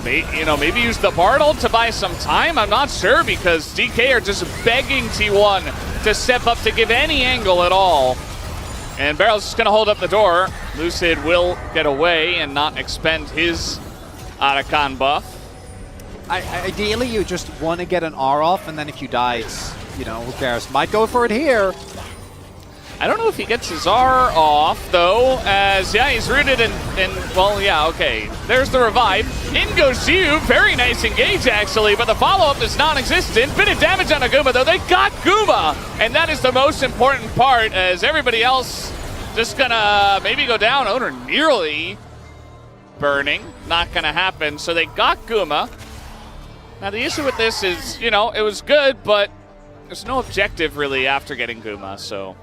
Maybe use the Bartle to buy some time. I'm not sure because DK are just begging T1 to step up to give any angle at all. And Barrel's just going to hold up the door. Lucid will get away and not expend his Otacon buff. Ideally, you just want to get an R off, and then if you die, it's, you know, who cares? Might go for it here. I don't know if he gets his R off, though, as, yeah, he's rooted in well, yeah, okay. There's the revive. In goes Ziu. Very nice engage, actually, but the follow-up is non-existent. Bit of damage on Aguma, though. They got Guma, and that is the most important part, as everybody else just gonna maybe go down. Oner nearly burning. Not gonna happen, so they got Guma. Now, the issue with this is, you know, it was good, but there's no objective, really, after getting Guma, so...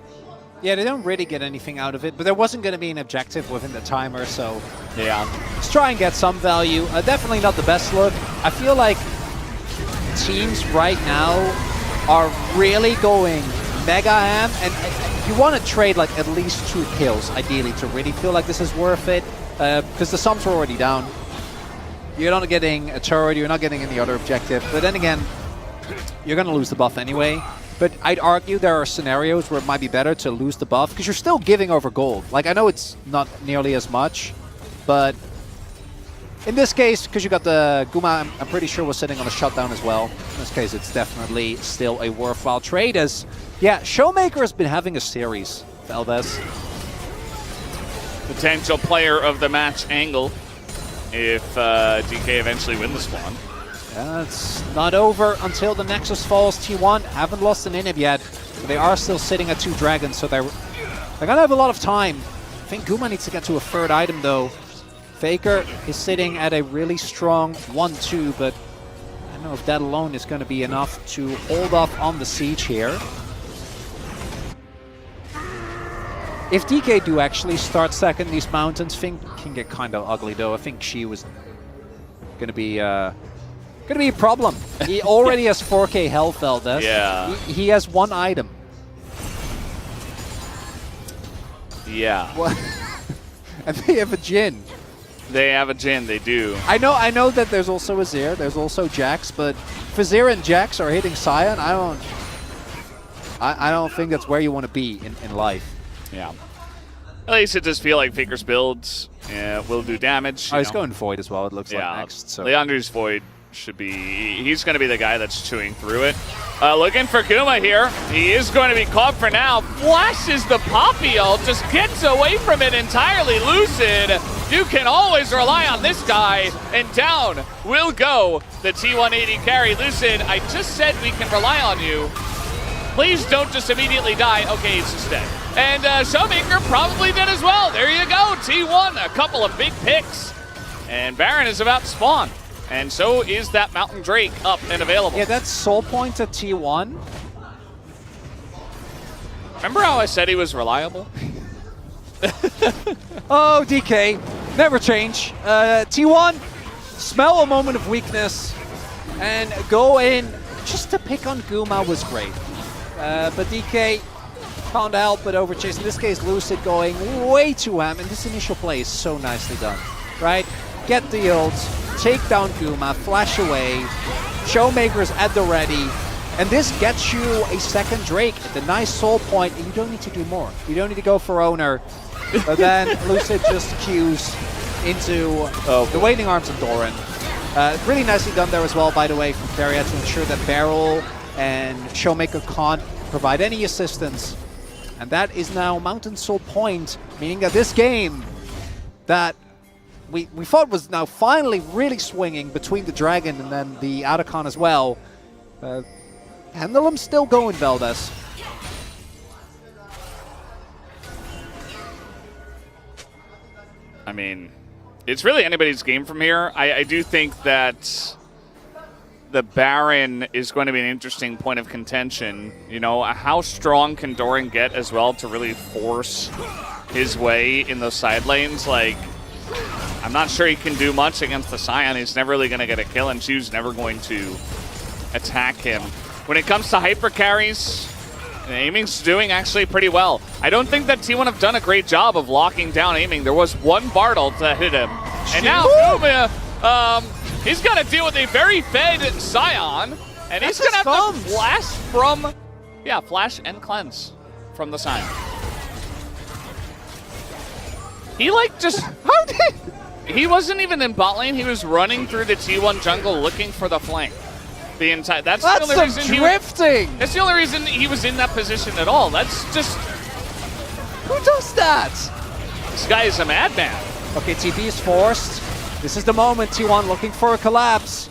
Yeah, they don't really get anything out of it, but there wasn't going to be an objective within the timer, so... Yeah. Let's try and get some value. Definitely not the best look. I feel like teams right now are really going mega ham, and you want to trade, like, at least 2 kills, ideally, to really feel like this is worth it, because the sums are already down. You're not getting a turret, you're not getting any other objective, but then again, you're going to lose the buff anyway. But I'd argue there are scenarios where it might be better to lose the buff, because you're still giving over gold. Like, I know it's not nearly as much, but in this case, because you got the Guma, I'm pretty sure was sitting on a shutdown as well. In this case, it's definitely still a worthwhile trade, as, yeah, Showmaker has been having a series, Veldes. Potential player of the match angle if DK eventually win this one. Yeah, it's not over until the Nexus falls. T1 haven't lost an inhib yet, but they are still sitting at 2 dragons, so they're gonna have a lot of time. I think Guma needs to get to a 3rd item though. Faker is sitting at a really strong 1-2, but I don't know if that alone is gonna be enough to hold off on the siege here. If DK do actually start stacking these mountains, things can get kind of ugly though. I think she was gonna be a problem. He already has 4k health, Veldes. Yeah. He has 1 item. Yeah. What? And they have a Jhin. They have a Jhin, they do. I know that there's also a Zir, there's also Jax, but if Zir and Jax are hitting Sion, I don't think that's where you want to be in life. Yeah. At least it just feel like Faker's builds will do damage. Oh, he's going Void as well, it looks like next. So. Leandre's Void should be... He's going to be the guy that's chewing through it. Looking for Guma here. He is going to be caught for now. Flashes the Poppy ult, just gets away from it entirely. Lucid, you can always rely on this guy. And down will go the T180 carry. Lucid, I just said we can rely on you. Please don't just immediately die. Okay, he's just dead. And Showmaker probably did as well. There you go, T1, a couple of big picks. And Baron is about to spawn. And so is that Mountain Drake up and available. Yeah, that's soul point at T1. Remember how I said he was reliable? Oh, DK, never change. T1, smell a moment of weakness and go in just to pick on Guma was great. But DK can't help but overchase. In this case, Lucid going way too ham, and this initial play is so nicely done, right? Get the ult, take down Guma, flash away, Showmaker's at the ready, and this gets you a second Drake at the nice soul point, and you don't need to do more. You don't need to go for Oner, but then Lucid just queues into the waiting arms of Doran. Really nicely done there as well, by the way, from Keria to ensure that Barrel and Showmaker can't provide any assistance. And that is now Mountain Soul Point, meaning that this game that we thought was now finally really swinging between the Dragon and then the Otacon as well. Pendulum still going, VODS. I mean, it's really anybody's game from here. I do think that the Baron is going to be an interesting point of contention. You know, how strong can Doran get as well to really force his way in those side lanes? Like, I'm not sure he can do much against the Scion. He's never really going to get a kill, and Chu's never going to attack him. When it comes to hyper carries, aiming's doing actually pretty well. I don't think that T1 have done a great job of locking down aiming. There was one Bartle to hit him. And now Guma, he's got to deal with a very fed Scion, and he's going to have to flash from, flash and cleanse from the Scion. He like just, he wasn't even in bot lane, he was running through the T1 jungle looking for the flank. The entire, that's the only reason drifting! That's the only reason he was in that position at all. That's just, Who does that? this guy is a madman. Okay, TP is forced. This is the moment, T1 looking for a collapse.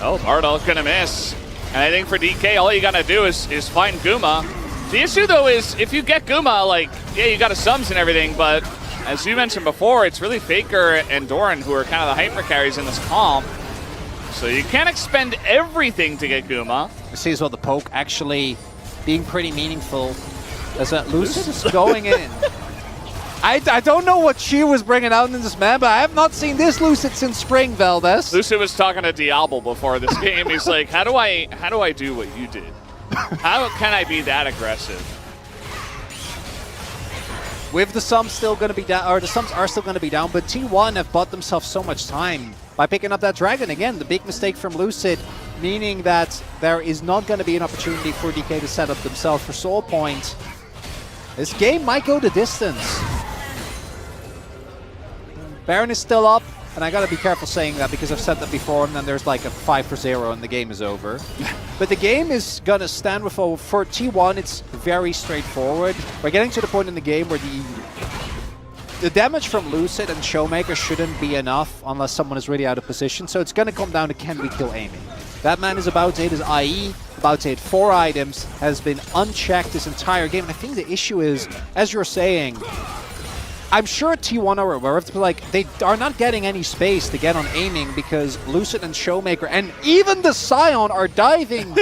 Oh, Bartle's gonna miss. And I think for DK, all you gotta do is find Guma. The issue though is, if you get Guma, like, yeah, you got a sums and everything, but as you mentioned before, it's really Faker and Doran who are kind of the hyper carries in this comp. So you can't expend everything to get Guma. You see as well the poke actually being pretty meaningful. As that Lucid is going in. I don't know what she was bringing out in this man, but I have not seen this Lucid since spring, VODS. Lucid was talking to Diablo before this game. He's like, how do I do what you did? How can I be that aggressive? With the sums still going to be down, or the sums are still going to be down, but T1 have bought themselves so much time by picking up that Dragon. Again, the big mistake from Lucid, meaning that there is not going to be an opportunity for DK to set up themselves for Soul Point. This game might go the distance. Baron is still up, and I gotta be careful saying that because I've said that before, and then there's like a 5-0 and the game is over. But the game is gonna stand with, for T1, it's very straightforward. We're getting to the point in the game where the damage from Lucid and Showmaker shouldn't be enough unless someone is really out of position, so it's gonna come down to can we kill aiming. That man is about to hit his IE, about to hit 4 items, has been unchecked this entire game, and I think the issue is, as you're saying, I'm sure T1 are aware of it, but like, they are not getting any space to get on aiming because Lucid and Showmaker and even the Scion are diving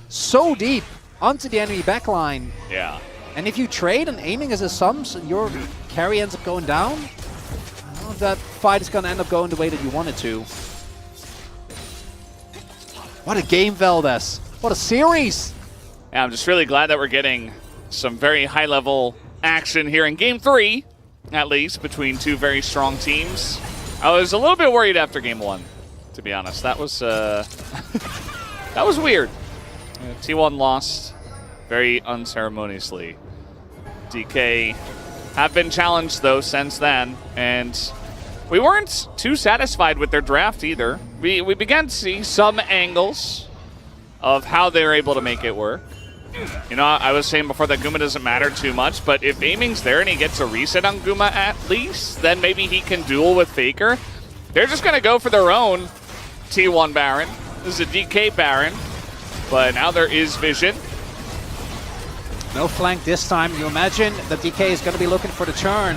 so deep onto the enemy backline. Yeah. And if you trade and aiming as a sums and your carry ends up going down, well, that fight is going to end up going the way that you want it to. What a game, VODS. What a series. Yeah, I'm just really glad that we're getting some very high-level action here in Game 3, at least, between two very strong teams. I was a little bit worried after Game 1, to be honest. That was that was weird. T1 lost very unceremoniously. DK have been challenged, though, since then, and we weren't too satisfied with their draft either. We began to see some angles of how they were able to make it work. You know, I was saying before that Guma doesn't matter too much, but if aiming's there and he gets a reset on Guma at least, then maybe he can duel with Faker. They're just going to go for their own T1 Baron. This is a DK Baron, but now there is vision. No flank this time. You imagine that DK is going to be looking for the turn.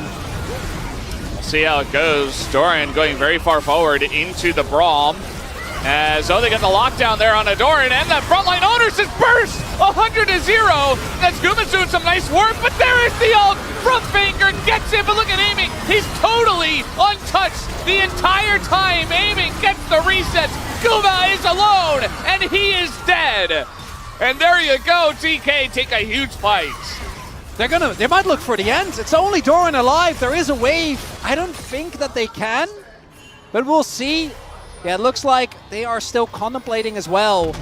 see how it goes. Doran going very far forward into the Braum. As they get the lockdown there on a Doran, and that frontline Oner just burst 100-0. That's Gumayusi doing some nice work, but there is the ult from Faker, gets him, but look at aiming. He's totally untouched the entire time. Aiming gets the resets. Guma is alone, and he is dead. And there you go, DK take a huge fight. They might look for the end. It's only Doran alive. There is a wave. I don't think that they can, but we'll see. Yeah, it looks like they are still contemplating as well.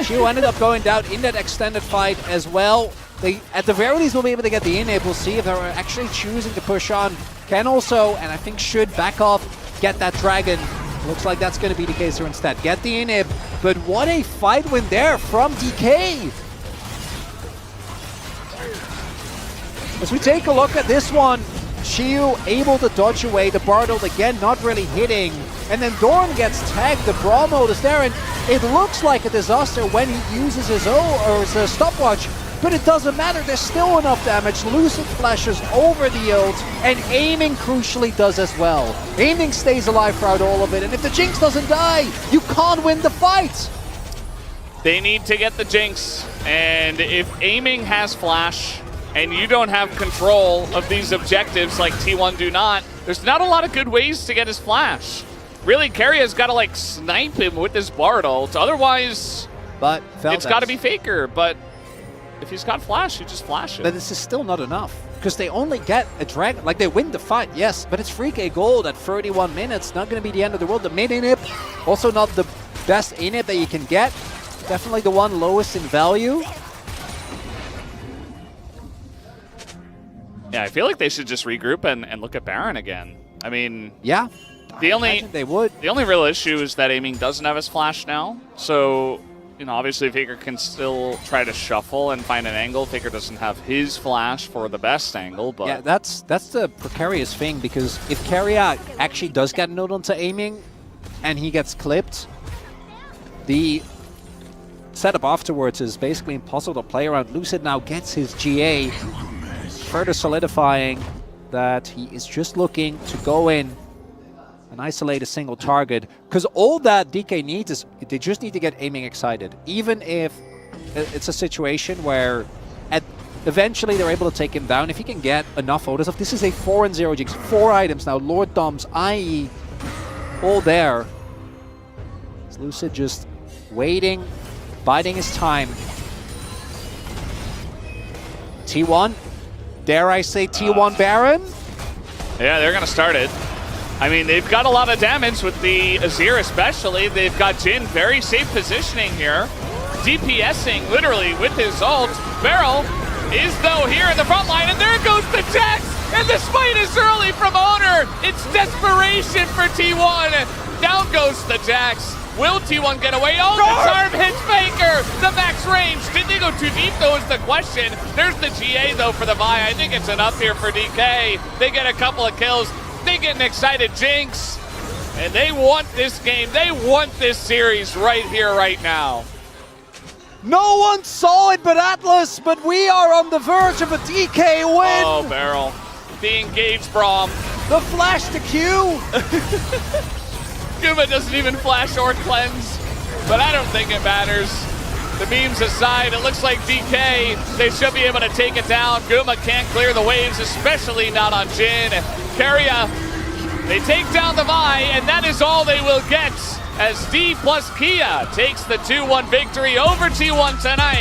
Chiu ended up going down in that extended fight as well. They, at the very least, will be able to get the inhib. We'll see if they're actually choosing to push on. Can also, and I think should back off, get that dragon. Looks like that's going to be the case here instead. Get the inhib, but what a fight win there from DK. As we take a look at this one, Chiu able to dodge away, the Bardold again not really hitting, and then Doran gets tagged, the Braum mode is there, and it looks like a disaster when he uses his his stopwatch, but it doesn't matter, there's still enough damage. Lucid flashes over the ult, and aiming crucially does as well. Aiming stays alive throughout all of it, and if the Jinx doesn't die, you can't win the fight! They need to get the Jinx, and if aiming has flash, and you don't have control of these objectives like T1 do not, there's not a lot of good ways to get his flash. Really, Keria's got to like snipe him with this Bard ult, otherwise But it's got to be Faker, but if he's got flash, you just flash it. But this is still not enough, because they only get a dragon, like they win the fight, yes, but it's 3k gold at 31 minutes, not going to be the end of the world. The mid inhib, also not the best inhib that you can get, definitely the one lowest in value. Yeah, I feel like they should just regroup and look at Baron again. I mean, Yeah, the I only imagine they would. the only real issue is that aiming doesn't have his flash now. So, you know, obviously Faker can still try to shuffle and find an angle. Faker doesn't have his flash for the best angle, but Yeah, that's the precarious thing, because if Keria actually does get node onto aiming and he gets clipped, the setup afterwards is basically impossible to play around. Lucid now gets his GA, further solidifying that he is just looking to go in and isolate a single target, because all that DK needs is they just need to get aiming excited. Even if it's a situation where eventually they're able to take him down, if he can get enough photos of this is a 4-0 Jinx, 4 items now, Lord Doms, IE, all there. It's Lucid just waiting, biding his time. T1, dare I say T1 Baron? yeah, they're going to start it. I mean, they've got a lot of damage with the Azir especially. They've got Jin very safe positioning here. DPSing literally with his ult. Beryl is though here in the front line, and there goes the Jax! And the smite is early from Oner! It's desperation for T1! Down goes the Jax. Will T1 get away? Oh, the charm hits Faker! The max range! Did they go too deep though is the question. There's the GA though for the Vi. I think it's enough here for DK. They get a couple of kills. They get an excited Jinx. And they want this game. They want this series right here, right now. No one saw it but Atlas, but we are on the verge of a DK win! Oh, Beryl. The engaged Braum. The flash to Q! Guma doesn't even flash or cleanse, but I don't think it matters. The memes aside, it looks like DK, they should be able to take it down. Guma can't clear the waves, especially not on Jin. Keria, they take down the Vi, and that is all they will get as D plus Kia takes the 2-1 victory over T1 tonight.